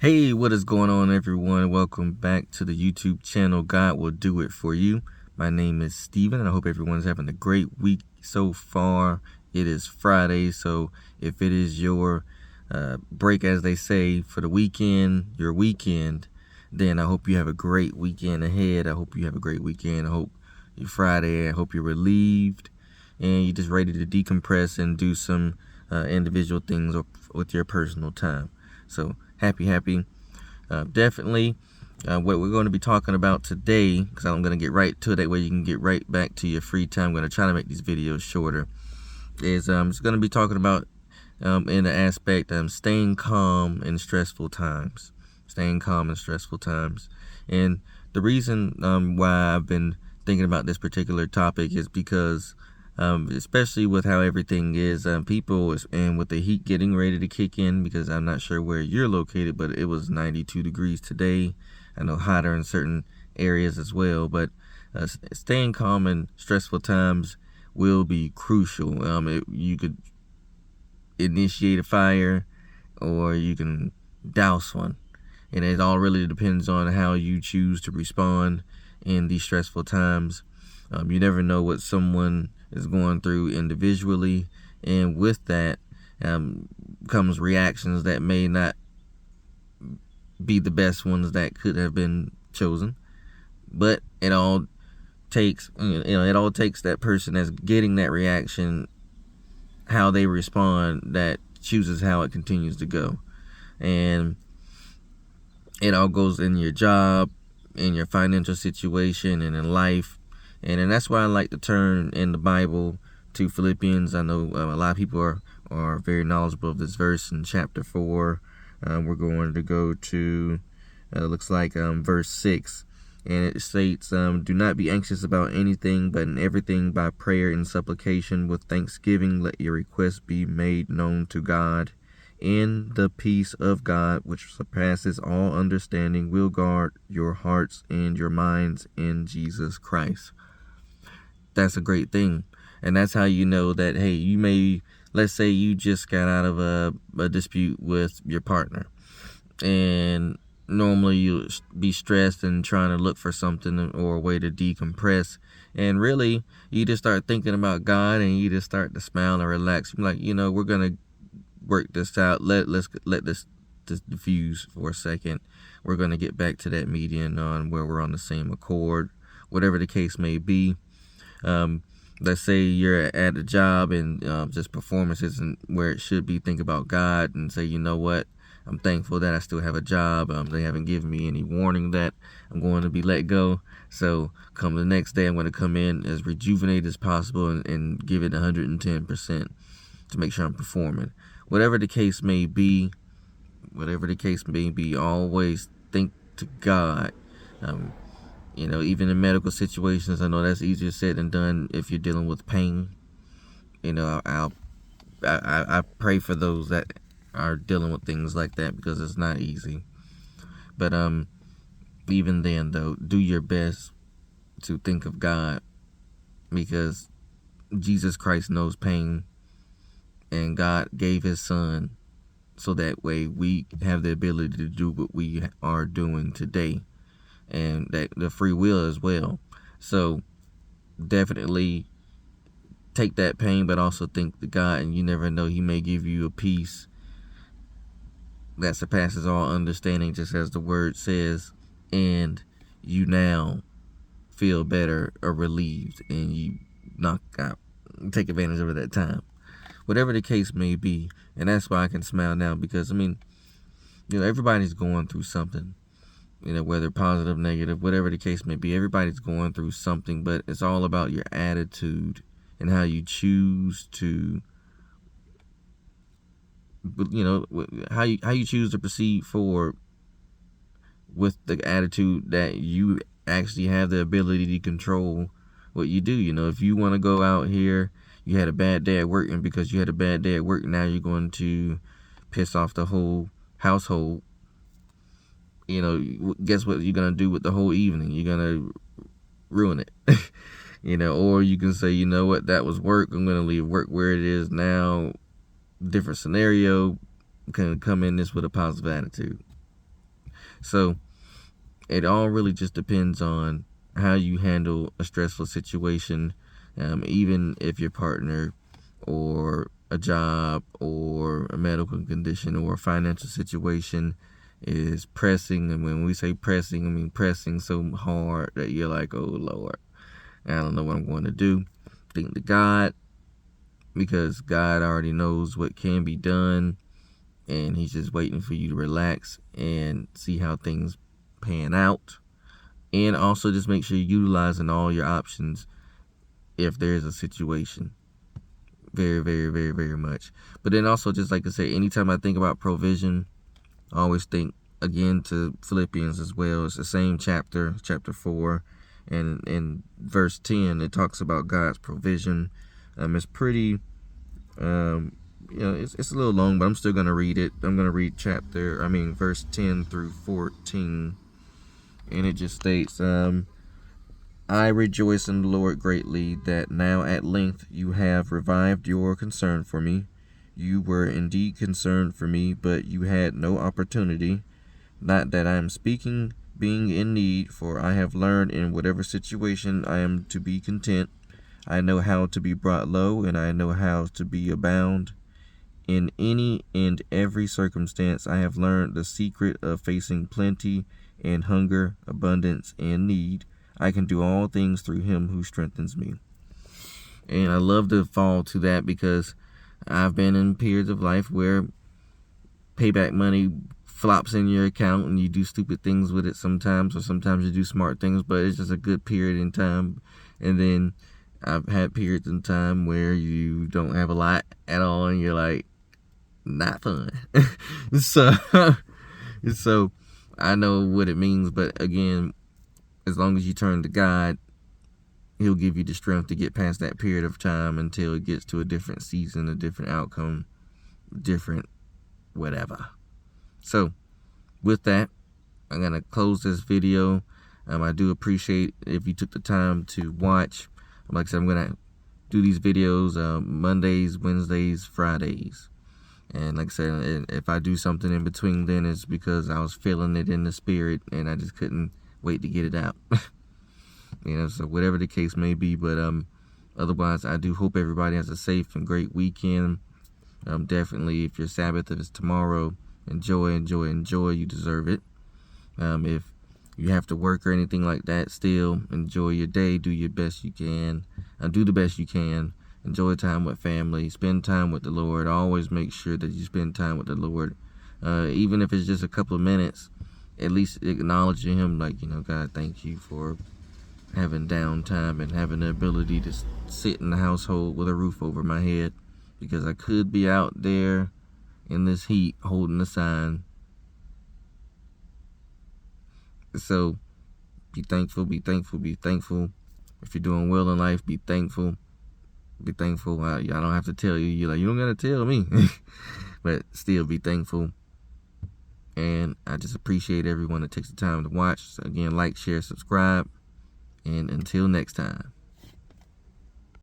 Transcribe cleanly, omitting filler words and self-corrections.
Hey, what is going on, everyone? Welcome back to the YouTube channel. God will do it for you. My name is Steven, and I hope everyone's having a great week so far. It is Friday, so if it is your break, as they say, for the weekend, your weekend, then I hope you have a great weekend ahead. I hope you have a great weekend. I hope you're Friday. I hope you're relieved and you're just ready to decompress and do some individual things with your personal time. So happy. Definitely what we're going to be talking about today, because I'm going to get right to it, that way you can get right back to your free time. I'm going to try to make these videos shorter. Is it's going to be talking about in the aspect staying calm in stressful times. Staying calm in stressful times. And the reason why I've been thinking about this particular topic is because especially with how everything is, people, and with the heat getting ready to kick in, because I'm not sure where you're located, but it was 92 degrees today. I know hotter in certain areas as well, but staying calm in stressful times will be crucial. You could initiate a fire, or you can douse one, and it all really depends on how you choose to respond in these stressful times. You never know what someone is going through individually, and with that comes reactions that may not be the best ones that could have been chosen. But it all takes that person that's getting that reaction, how they respond, that chooses how it continues to go. And it all goes in your job, in your financial situation, and in life. And that's why I like to turn in the Bible to Philippians. I know a lot of people are very knowledgeable of this verse in chapter 4. We're going to go to, looks like verse 6. And it states, do not be anxious about anything, but in everything by prayer and supplication with thanksgiving let your requests be made known to God. And the peace of God, which surpasses all understanding, will guard your hearts and your minds in Jesus Christ. That's a great thing. And that's how you know that, hey, let's say you just got out of a dispute with your partner, and normally you'll be stressed and trying to look for something or a way to decompress, and really you just start thinking about God, and you just start to smile and relax. You're like, we're gonna work this out. Let's let this diffuse for a second. We're gonna get back to that median on where we're on the same accord, whatever the case may be. Let's say you're at a job and just performance isn't where it should be. Think about God and say, you know what? I'm thankful that I still have a job. They haven't given me any warning that I'm going to be let go. So come the next day, I'm going to come in as rejuvenated as possible and give it 110% to make sure I'm performing. Whatever the case may be, always think to God. Even in medical situations, I know that's easier said than done if you're dealing with pain. I pray for those that are dealing with things like that, because it's not easy. But even then, though, do your best to think of God, because Jesus Christ knows pain, and God gave his son so that way we have the ability to do what we are doing today, and that the free will as well. So definitely take that pain, but also think to God, and you never know, he may give you a peace that surpasses all understanding, just as the word says, and you now feel better or relieved, and you take advantage of that time, whatever the case may be. And that's why I can smile now, because everybody's going through something, whether positive, negative, whatever the case may be. Everybody's going through something, but it's all about your attitude and how you choose to, how you choose to proceed forward with the attitude that you actually have the ability to control what you do. If you want to go out here, you had a bad day at work, and because you had a bad day at work, now you're going to piss off the whole household. Guess what you're going to do with the whole evening? You're going to ruin it. Or you can say, you know what, that was work. I'm going to leave work where it is now. Different scenario. Can come in this with a positive attitude. So it all really just depends on how you handle a stressful situation, even if your partner or a job or a medical condition or a financial situation is pressing. And when we say pressing, I mean pressing so hard that you're like, oh Lord, I don't know what I'm going to do. Think to God, because God already knows what can be done, and he's just waiting for you to relax and see how things pan out. And also just make sure you're utilizing all your options if there's a situation. Very, very, very, very much. But then also, just like I say, anytime I think about provision, I always think again to Philippians as well. It's the same chapter 4, and in verse 10 it talks about God's provision. It's pretty it's a little long, but I'm still gonna read it. I'm gonna read verse 10 through 14, and it just states, I rejoice in the Lord greatly that now at length you have revived your concern for me. You were indeed concerned for me, but you had no opportunity. Not that I am speaking being in need, for I have learned in whatever situation I am to be content. I know how to be brought low, and I know how to be abound. In any and every circumstance I have learned the secret of facing plenty and hunger, abundance and need. I can do all things through him who strengthens me. And I love to fall to that, because I've been in periods of life where payback money flops in your account and you do stupid things with it sometimes, or sometimes you do smart things, but it's just a good period in time. And then I've had periods in time where you don't have a lot at all, and you're like, not fun. So I know what it means, but again, as long as you turn to God, he'll give you the strength to get past that period of time until it gets to a different season, a different outcome, different whatever. So with that, I'm going to close this video. I do appreciate if you took the time to watch. Like I said, I'm going to do these videos Mondays, Wednesdays, Fridays. And like I said, if I do something in between then, it's because I was feeling it in the spirit and I just couldn't wait to get it out. So whatever the case may be. But otherwise, I do hope everybody has a safe and great weekend. Definitely, if your Sabbath is tomorrow, enjoy. You deserve it. If you have to work or anything like that, still enjoy your day. Do your best you can. Do the best you can. Enjoy time with family. Spend time with the Lord. Always make sure that you spend time with the Lord. Even if it's just a couple of minutes, at least acknowledging him, like, God, thank you for having downtime and having the ability to sit in the household with a roof over my head, because I could be out there in this heat holding the sign. So be thankful. If you're doing well in life, be thankful. I don't have to tell you. You're like, you don't gotta tell me. But still be thankful. And I just appreciate everyone that takes the time to watch. So again, like, share, subscribe. And until next time.